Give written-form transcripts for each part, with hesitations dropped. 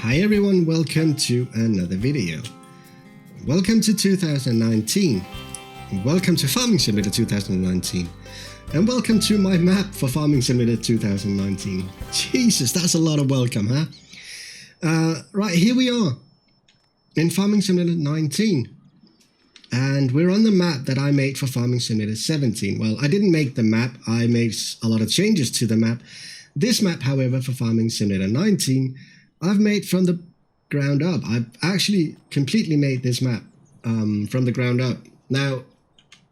Hi everyone, welcome to another video. Welcome to 2019. Welcome to Farming Simulator 2019. And welcome to my map for Farming Simulator 2019. Jesus, that's a lot of welcome, huh? Right, here we are in Farming Simulator 19. And we're on the map that I made for Farming Simulator 17. Well, I didn't make the map, I made a lot of changes to the map. This map, however, for Farming Simulator 19, I've made from the ground up. I've actually completely made this map from the ground up. Now,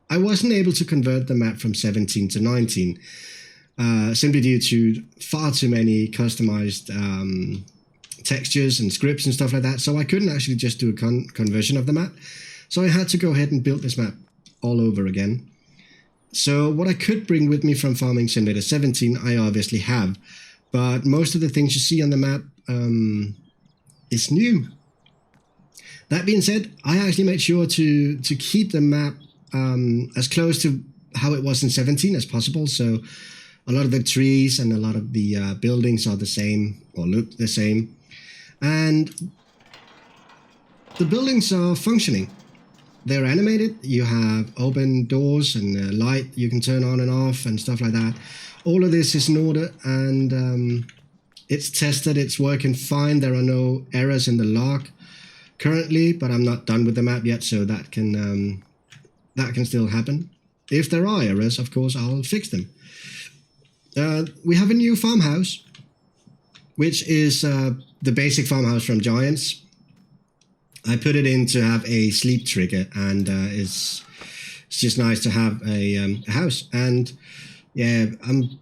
I wasn't able to convert the map from 17 to 19, simply due to far too many customized textures and scripts and stuff like that, so I couldn't actually just do a conversion of the map. So I had to go ahead and build this map all over again. So what I could bring with me from Farming Simulator 17, I obviously have, but most of the things you see on the map is new. That being said, I actually made sure to keep the map as close to how it was in 17 as possible. So a lot of the trees and a lot of the buildings are the same or look the same. And the buildings are functioning. They're animated. You have open doors and light you can turn on and off and stuff like that. All of this is in order, and it's tested. It's working fine. There are no errors in the log currently, but I'm not done with the map yet, so that can still happen. If there are errors, of course, I'll fix them. We have a new farmhouse, which is the basic farmhouse from Giants. I put it in to have a sleep trigger, and it's just nice to have a house. And yeah, I'm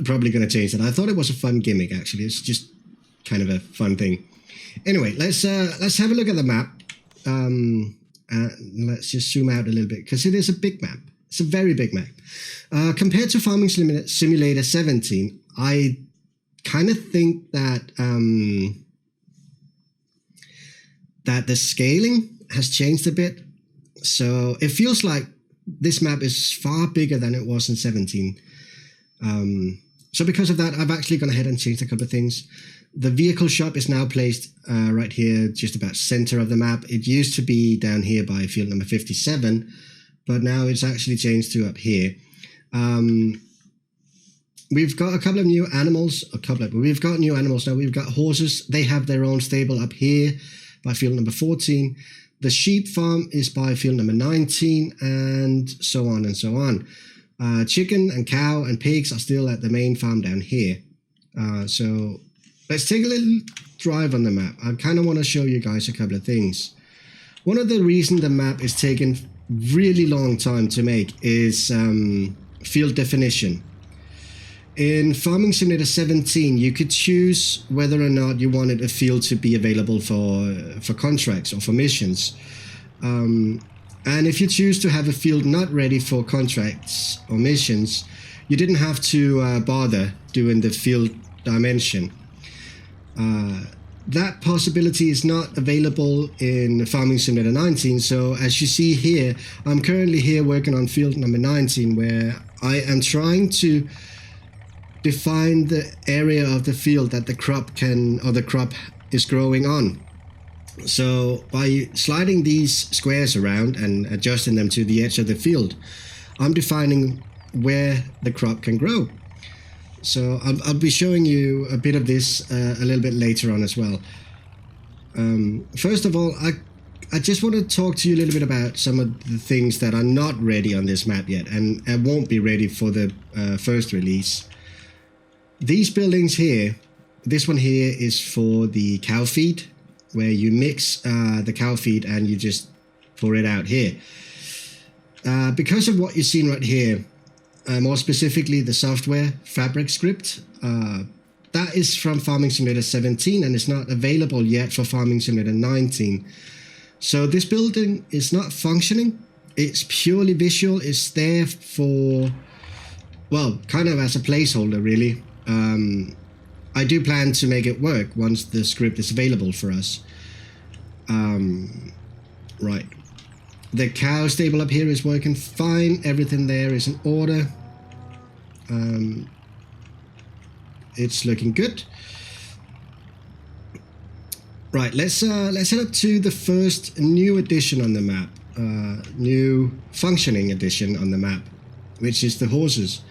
probably going to change that. I thought it was a fun gimmick, actually. It's just kind of a fun thing. Anyway, let's have a look at the map. Let's just zoom out a little bit, because it is a big map. It's a very big map. Compared to Farming Simulator 17, I kind of think that that the scaling has changed a bit. So it feels like this map is far bigger than it was in 17. So because of that, I've actually gone ahead and changed a couple of things. The vehicle shop is now placed right here, just about center of the map. It used to be down here by field number 57, but now it's actually changed to up here. We've got a couple of new animals, we've got new animals now. We've got horses. They have their own stable up here by field number 14. The sheep farm is by field number 19, and so on and so on. Chicken and cow and pigs are still at the main farm down here. So let's take a little drive on the map. I kind of want to show you guys a couple of things. One of the reasons the map is taking really long time to make is field definition. In Farming Simulator 17, you could choose whether or not you wanted a field to be available for contracts or for missions. And if you choose to have a field not ready for contracts or missions, you didn't have to bother doing the field dimension. That possibility is not available in Farming Simulator 19. So as you see here, I'm currently here working on field number 19, where I am trying to define the area of the field that the crop is growing on. So by sliding these squares around and adjusting them to the edge of the field, I'm defining where the crop can grow. So I'll be showing you a bit of this a little bit later on as well. First of all, I just want to talk to you a little bit about some of the things that are not ready on this map yet, and won't be ready for the first release. These buildings here, this one here is for the cow feed, where you mix the cow feed and you just pour it out here. Because of what you've seen right here, more specifically the software fabric script, that is from Farming Simulator 17 and it's not available yet for Farming Simulator 19. So this building is not functioning. It's purely visual. It's there for, well, kind of as a placeholder, really. I do plan to make it work once the script is available for us. Right. The cow stable up here is working fine. Everything there is in order. It's looking good. Right, let's head up to the first new addition on the map, new functioning addition on the map, which is the horses.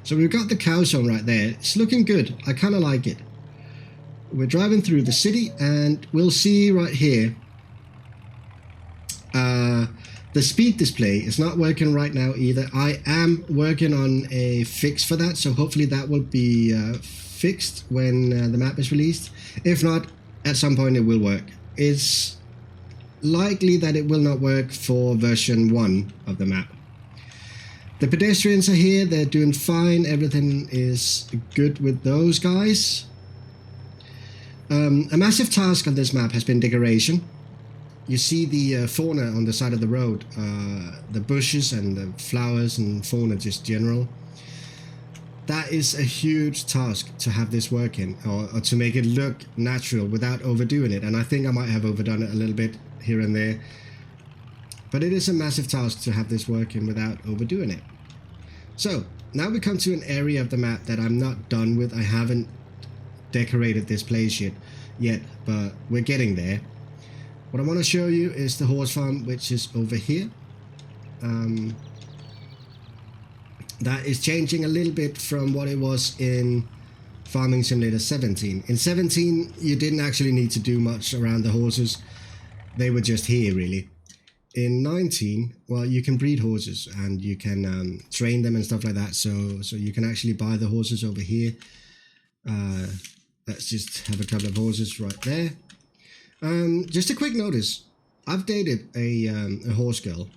So we've got the cow zone right there. It's looking good. I kind of like it. We're driving through the city, and we'll see right here. The speed display is not working right now either. I am working on a fix for that, so hopefully that will be fixed when the map is released. If not, at some point it will work. It's likely that it will not work for version 1 of the map. The pedestrians are here, they're doing fine, everything is good with those guys. A massive task on this map has been decoration. You see the fauna on the side of the road, the bushes and the flowers and fauna just general. That is a huge task to have this working, or to make it look natural without overdoing it. And I think I might have overdone it a little bit here and there. But it is a massive task to have this working without overdoing it. So, now we come to an area of the map that I'm not done with. I haven't decorated this place yet, but we're getting there. What I want to show you is the horse farm, which is over here. That is changing a little bit from what it was in Farming Simulator 17. In 17, you didn't actually need to do much around the horses. They were just here, really. In 19, well, you can breed horses and you can train them and stuff like that. So you can actually buy the horses over here. Let's just have a couple of horses right there. Just a quick notice. I've dated a horse girl.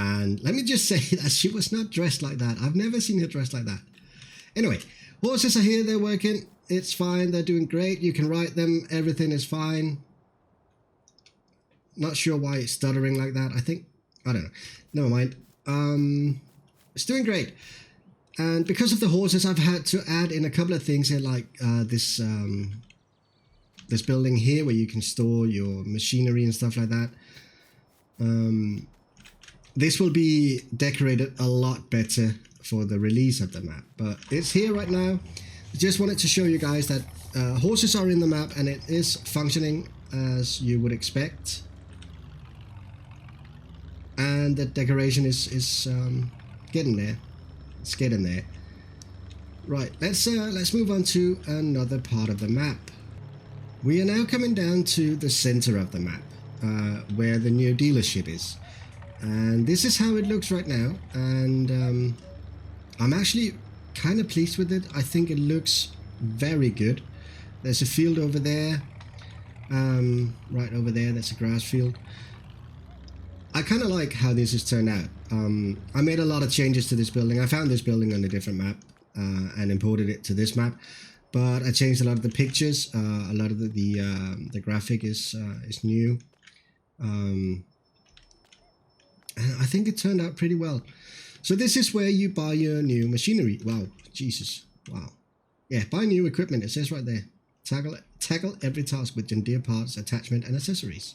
And let me just say that she was not dressed like that. I've never seen her dressed like that. Anyway, horses are here. They're working. It's fine. They're doing great. You can ride them. Everything is fine. Not sure why it's stuttering like that. I don't know. Never mind. It's doing great. And because of the horses, I've had to add in a couple of things here, like this building here where you can store your machinery and stuff like that. This will be decorated a lot better for the release of the map, but it's here right now. I just wanted to show you guys that horses are in the map and it is functioning as you would expect. And the decoration is getting there. It's getting there. Right, let's move on to another part of the map. We are now coming down to the center of the map, where the new dealership is. And this is how it looks right now, and I'm actually kind of pleased with it. I think it looks very good. There's a field over there, right over there, that's a grass field. I kind of like how this has turned out. I made a lot of changes to this building. I found this building on a different map and imported it to this map, but I changed a lot of the pictures. A lot of the graphic is new. And I think it turned out pretty well. So this is where you buy your new machinery. Wow, Jesus, wow. Yeah, buy new equipment, it says right there. Tackle every task with John Deere parts, attachment, and accessories.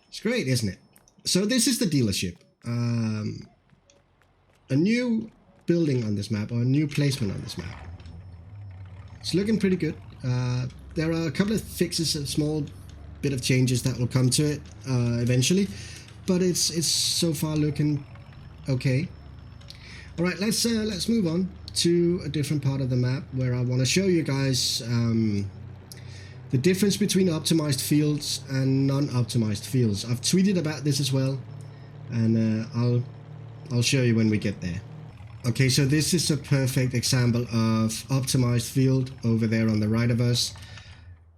It's great, isn't it? So this is the dealership. A new building on this map, or a new placement on this map. It's looking pretty good. There are a couple of fixes, a small bit of changes that will come to it eventually. But it's so far looking okay. All right, let's move on to a different part of the map where I want to show you guys the difference between optimized fields and non-optimized fields. I've tweeted about this as well, and I'll show you when we get there. Okay, so this is a perfect example of optimized field over there on the right of us,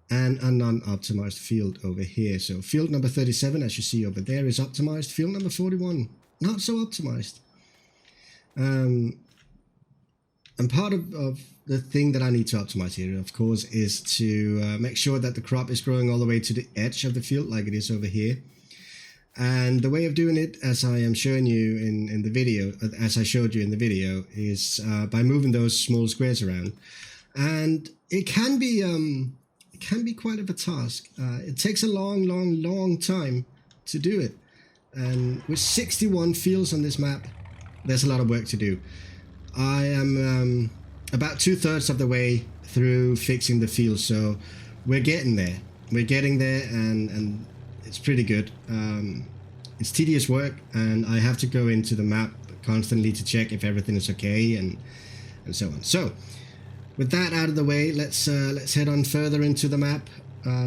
and a non-optimized field over here. So field number 37, as you see over there, is optimized. Field number 41, not so optimized. And part of the thing that I need to optimize here, of course, is to make sure that the crop is growing all the way to the edge of the field, like it is over here. And the way of doing it, as I am showing you in the video, as I showed you in the video, is by moving those small squares around. And it can be quite of a task. It takes a long time to do it. And with 61 fields on this map, there's a lot of work to do. I am about 2/3 of the way through fixing the fields, so we're getting there. we're getting there, and it's pretty good. It's tedious work, and I have to go into the map constantly to check if everything is okay and so on. So with that out of the way, let's head on further into the map.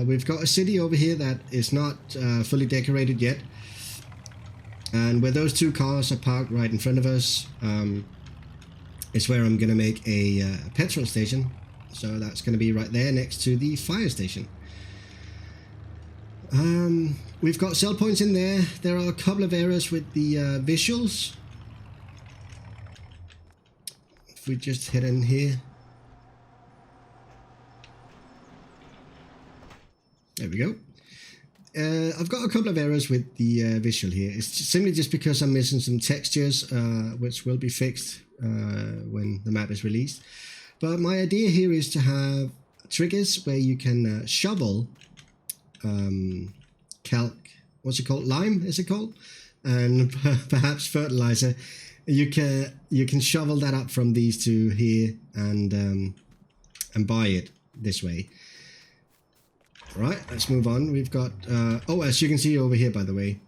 We've got a city over here that is not fully decorated yet, and where those two cars are parked right in front of us is where I'm gonna make a petrol station. So that's gonna be right there next to the fire station. We've got sell points in there. There are a couple of errors with the visuals. If we just head in here. There we go. I've got a couple of errors with the visual here. It's simply just because I'm missing some textures, which will be fixed when the map is released. But my idea here is to have triggers where you can shovel what's it called? Lime, is it called? And perhaps fertilizer. You can shovel that up from these two here and buy it this way. Right, let's move on. We've got oh, as you can see over here, by the way,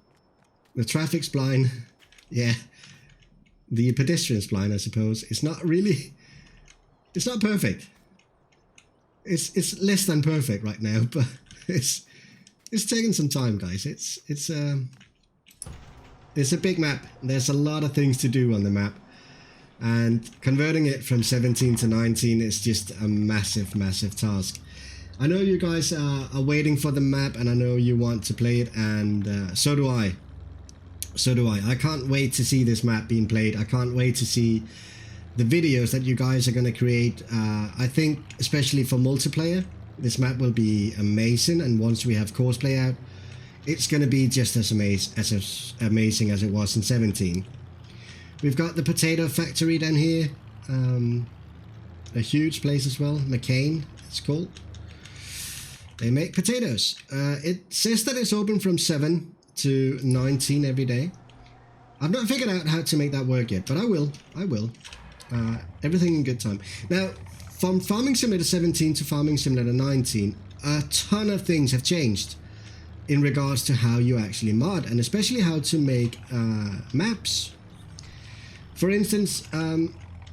the traffic's blind. Yeah, the pedestrian's blind, I suppose. It's not really. It's not perfect. It's less than perfect right now, but it's taking some time, guys. It's a big map. There's a lot of things to do on the map, and converting it from 17 to 19 is just a massive task. I know you guys are waiting for the map, and I know you want to play it, and so do I. I can't wait to see this map being played. I can't wait to see the videos that you guys are going to create. I think especially for multiplayer, this map will be amazing, and once we have courseplay out, it's going to be just as amazing as it was in 17. We've got the potato factory down here, a huge place as well, McCain it's called. They make potatoes. It says that it's open from 7 to 19 every day. I've not figured out how to make that work yet, but I will. Everything in good time. Now, from Farming Simulator 17 to Farming Simulator 19, a ton of things have changed in regards to how you actually mod, and especially how to make maps. For instance,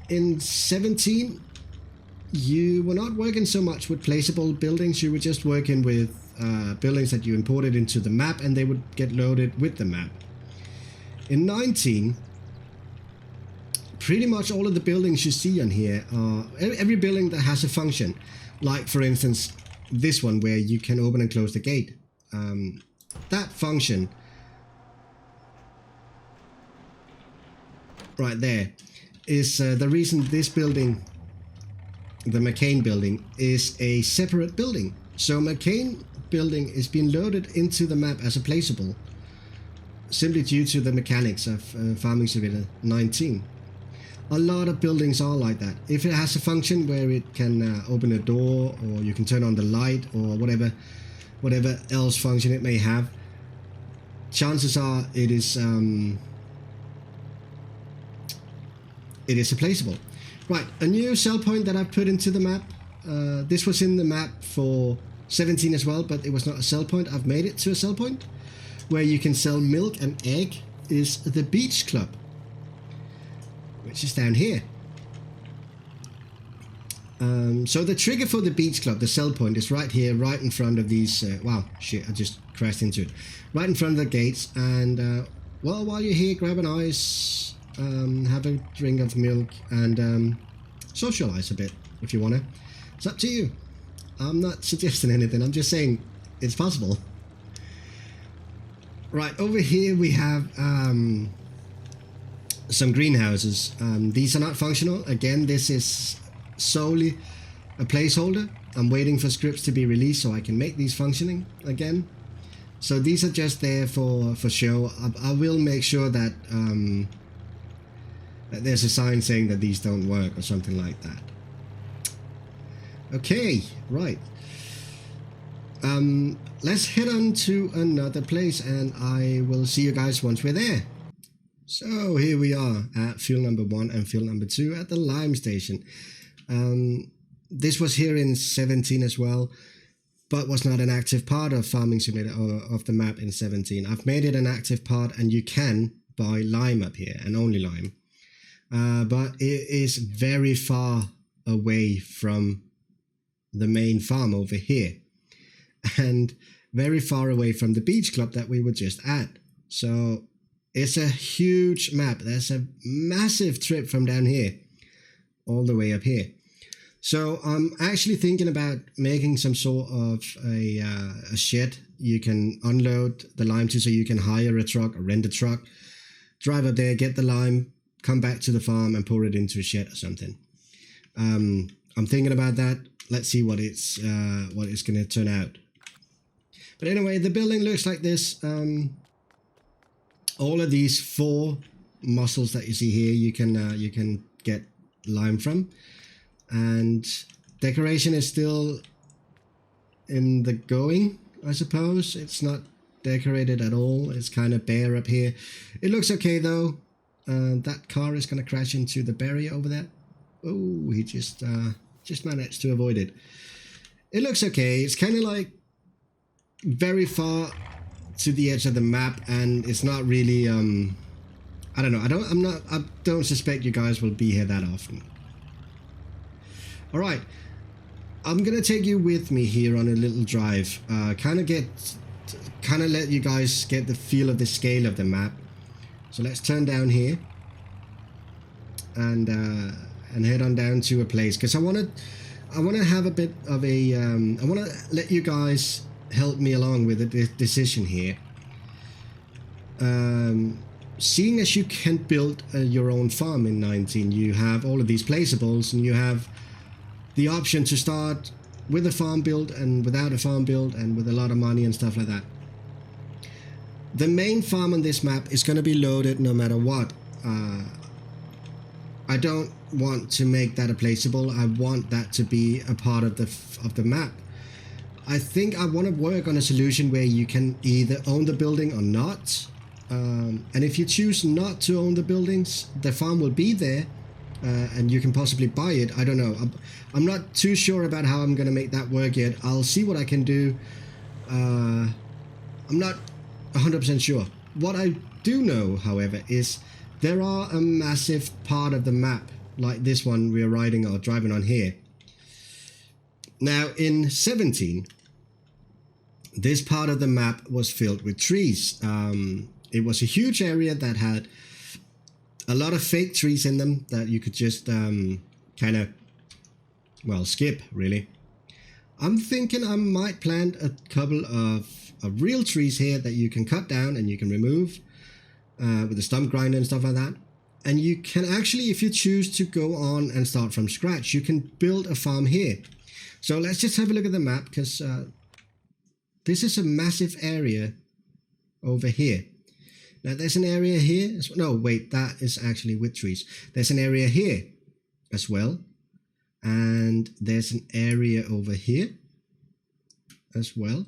in 17, you were not working so much with placeable buildings. You were just working with buildings that you imported into the map, and they would get loaded with the map. In 19, pretty much all of the buildings you see on here are every building that has a function. Like, for instance, this one where you can open and close the gate. That function right there is the reason this building, the McCain building, is a separate building. So McCain building is being loaded into the map as a placeable, simply due to the mechanics of Farming Simulator 19. A lot of buildings are like that. If it has a function where it can open a door, or you can turn on the light, or whatever else function it may have, chances are it is a placeable. Right, a new sell point that I've put into the map. This was in the map for 17 as well, but it was not a sell point. I've made it to a sell point where you can sell milk and egg. Is the Beach Club, which is down here. So the trigger for the Beach Club, the sell point, is right here, right in front of these. Wow, shit! I just crashed into it. Right in front of the gates, and well, while you're here, grab an ice. Have a drink of milk, and socialize a bit if you want to. It's up to you. I'm not suggesting anything. I'm just saying it's possible. Right, over here we have some greenhouses. These are not functional. Again, this is solely a placeholder. I'm waiting for scripts to be released so I can make these functioning again. So these are just there for show. I will make sure that there's a sign saying that these don't work or something like that. Okay, right. Let's head on to another place, and I will see you guys once we're there. So here we are at field number 1 and field number 2 at the lime station. This was here in 17 as well. but was not an active part of Farming Simulator or of the map in 17. I've made it an active part, and you can buy lime up here, and only lime. But it is very far away from the main farm over here, and very far away from the beach club that we were just at. So it's a huge map. There's a massive trip from down here all the way up here. So I'm actually thinking about making some sort of a shed you can unload the lime to, so you can hire a truck or rent a truck, drive up there, get the lime, come back to the farm and pour it into a shed or something. I'm thinking about that. Let's see what it's going to turn out. But anyway, the building looks like this. All of these 4 mussels that you see here, you can get lime from. And decoration is still in the going, I suppose. It's not decorated at all. It's kind of bare up here. It looks okay though. That car is going to crash into the barrier over there. Oh, he just managed to avoid it. It looks okay. It's kind of like very far to the edge of the map, and it's not really I don't know. I don't suspect you guys will be here that often. All right, I'm gonna take you with me here on a little drive. Kind of let you guys get the feel of the scale of the map. So let's turn down here and head on down to a place, because I want to have a bit of a I want to let you guys help me along with the decision here. Seeing as you can build your own farm in 19, you have all of these placeables, and you have the option to start with a farm build and without a farm build and with a lot of money and stuff like that. The main farm on this map is going to be loaded no matter what. I don't want to make that a placeable. I want that to be a part of the map. I think I want to work on a solution where you can either own the building or not. And if you choose not to own the buildings, the farm will be there, and you can possibly buy it. I don't know. I'm not too sure about how I'm going to make that work yet. I'll see what I can do. I'm not 100% sure. What I do know, however, is there are a massive part of the map, like this one we're riding or driving on here. Now, in 17, this part of the map was filled with trees. It was a huge area that had a lot of fake trees in them that you could just kind of, well, skip, really. I'm thinking I might plant a couple of real trees here that you can cut down and you can remove with a stump grinder and stuff like that. And you can actually, if you choose to go on and start from scratch, you can build a farm here. So let's just have a look at the map, because this is a massive area over here. Now there's an area here. No, wait, that is actually with trees. There's an area here as well. And there's an area over here as well.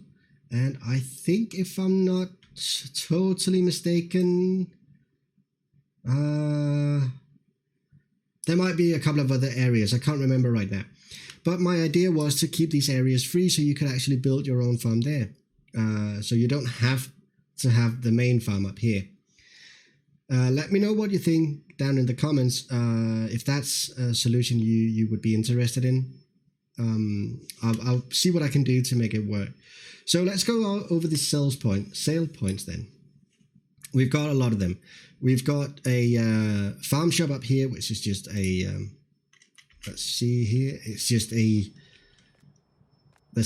And I think, if I'm not totally mistaken, there might be a couple of other areas. I can't remember right now. But my idea was to keep these areas free so you could actually build your own farm there. So you don't have to have the main farm up here. Let me know what you think down in the comments, if that's a solution you would be interested in. I'll see what I can do to make it work. So let's go over the sale points then. We've got a lot of them. We've got a farm shop up here, which is just a, let's see here, it's just there's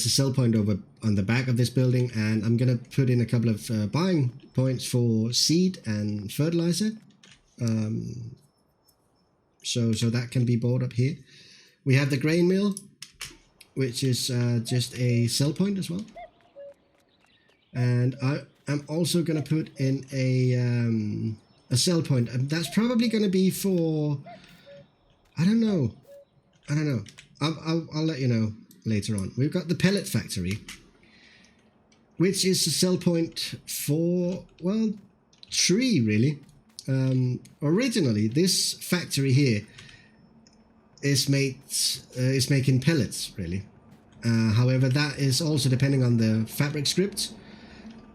a sell point over on the back of this building, and I'm going to put in a couple of buying points for seed and fertilizer. So that can be bought up here. We have the grain mill, which is just a sell point as well. And I'm also going to put in a sell point, and that's probably going to be for, I don't know. I'll let you know later on. We've got the pellet factory, which is a sell point for, well, tree really. Originally, this factory here is making pellets really. However, that is also depending on the fabric script,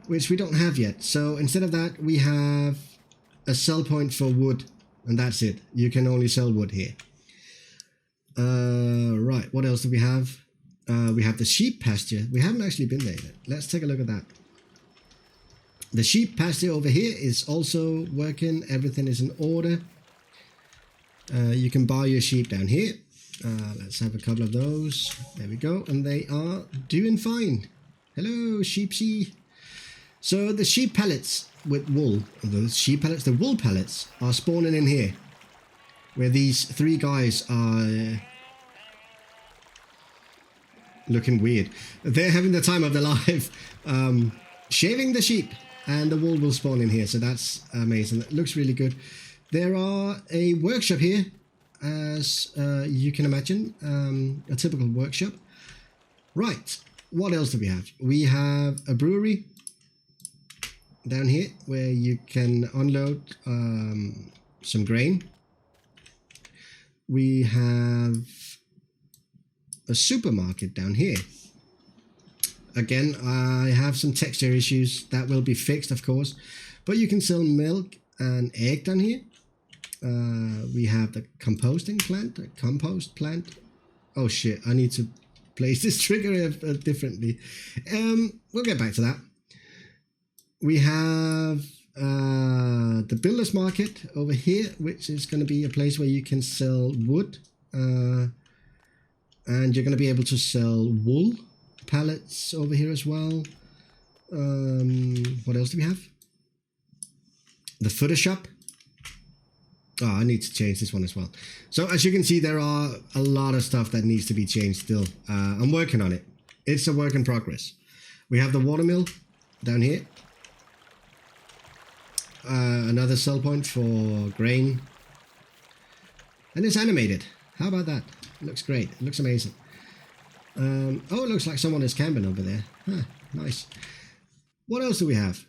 which we don't have yet. So instead of that, we have a sell point for wood, and that's it. You can only sell wood here. Right, what else do we have? We have the sheep pasture. We haven't actually been there yet. Let's take a look at that. The sheep pasture over here is also working. Everything is in order. You can buy your sheep down here. Let's have a couple of those. There we go. And they are doing fine. Hello, sheepsy. So the sheep pellets with wool, the wool pellets are spawning in here, where these three guys are looking weird. They're having the time of their life, shaving the sheep, and the wool will spawn in here. So that's amazing. It looks really good. There are a workshop here, as you can imagine, a typical workshop. Right, what else do we have? We have a brewery down here where you can unload some grain. We have a supermarket down here. Again, I have some texture issues that will be fixed, of course, but you can sell milk and egg down here. We have the compost plant. Oh shit, I need to place this trigger differently. We'll get back to that. We have the builder's market over here, which is going to be a place where you can sell wood, and you're going to be able to sell wool pallets over here as well. What else do we have? The footer shop. Oh, I need to change this one as well. So as you can see, there are a lot of stuff that needs to be changed still. I'm working on it. It's a work in progress. We have the watermill down here. Another sell point for grain. And it's animated. How about that? It looks great. It looks amazing. Oh, it looks like someone is camping over there. Huh, nice. What else do we have?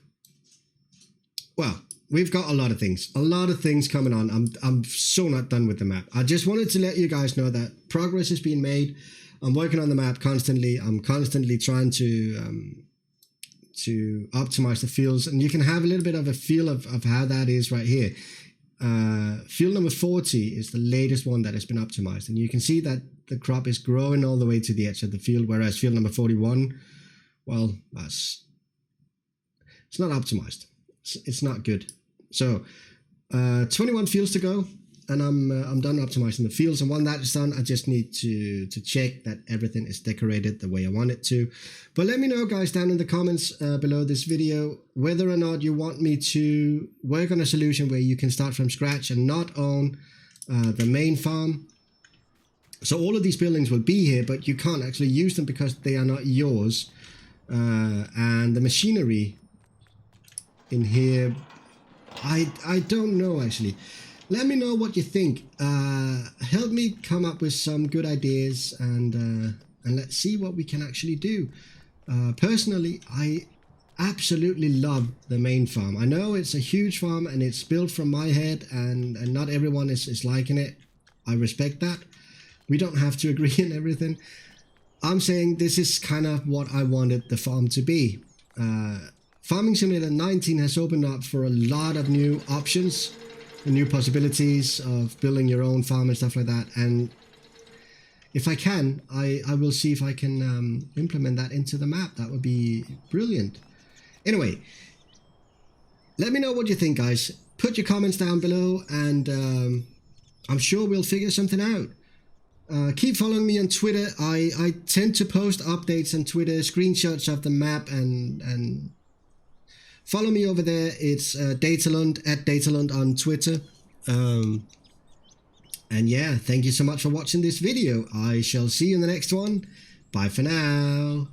Well, we've got a lot of things. A lot of things coming on. I'm so not done with the map. I just wanted to let you guys know that progress is being made. I'm working on the map constantly. I'm constantly trying to optimize the fields, and you can have a little bit of a feel of how that is right here. Field number 40 is the latest one that has been optimized, and you can see that the crop is growing all the way to the edge of the field, whereas field number 41, well, it's not optimized. It's not good. So 21 fields to go, and I'm done optimizing the fields, and when that is done, I just need to check that everything is decorated the way I want it to. But let me know, guys, down in the comments below this video whether or not you want me to work on a solution where you can start from scratch and not own the main farm. So all of these buildings will be here, but you can't actually use them because they are not yours. And the machinery in here, I don't know actually. Let me know what you think. Help me come up with some good ideas, and let's see what we can actually do. Personally, I absolutely love the main farm. I know it's a huge farm and it's built from my head, and not everyone is liking it. I respect that. We don't have to agree on everything. I'm saying this is kind of what I wanted the farm to be. Farming Simulator 19 has opened up for a lot of new options, new possibilities of building your own farm and stuff like that. And if I can, I will see if I can implement that into the map. That would be brilliant. Anyway, let me know what you think, guys. Put your comments down below, and I'm sure we'll figure something out. Keep following me on Twitter. I tend to post updates on Twitter, screenshots of the map, and follow me over there. It's Datalund, @Datalund on Twitter. And yeah, thank you so much for watching this video. I shall see you in the next one. Bye for now.